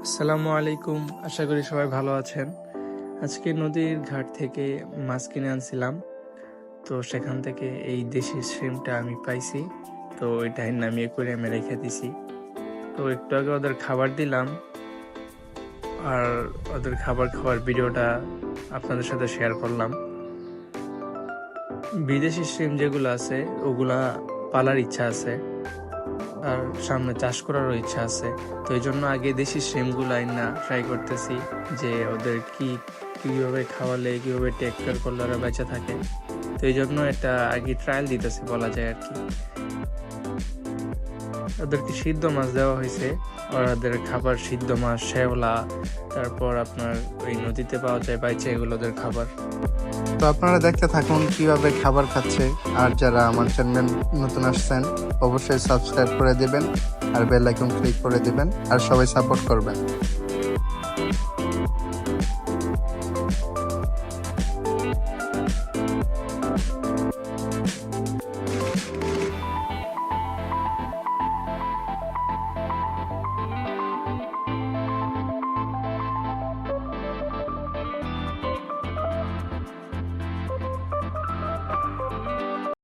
আসসালামু আলাইকুম, আশা করি সবাই ভালো আছেন। আজকে নদীর ঘাট থেকে মাছ কিনে আনছিলাম। তো সেখান থেকে এই দেশি শ্রিমটা আমি পাইছি। তো এটাই নামিয়ে করে আমি রেখে দিছি। তো একটু আগে ওদের খাবার দিলাম, আর ওদের খাবার খাওয়ার ভিডিওটা আপনাদের সাথে শেয়ার করলাম। বিদেশি শ্রিম যেগুলো আছে ওগুলা পালার ইচ্ছা আছে, আর সামনে চাষ করারও ইচ্ছা আছে। তো এই জন্য আগে দেশি শ্রিমগুলো না ট্রাই করতেছি যে ওদের কিভাবে খাওয়ালে, কিভাবে টেক কেয়ার করলে ওরা বেঁচে থাকে। তো এই জন্য এটা আগে ট্রায়াল দিতেছি বলা যায় আর কি। ওদেরকে সিদ্ধ মাছ দেওয়া হয়েছে, ওদের খাবার সিদ্ধ মাছ, শ্যাওলা, তারপর আপনার ওই নদীতে পাওয়া যায় বাইচা, এগুলো ওদের খাবার। তো আপনারা দেখতে থাকুন কিভাবে খাবার খাচ্ছে। আর যারা আমার চ্যানেল নতুন আসছেন অবশ্যই সাবস্ক্রাইব করে দিবেন আর বেল আইকন ক্লিক করে দিবেন আর সবাই সাপোর্ট করবেন।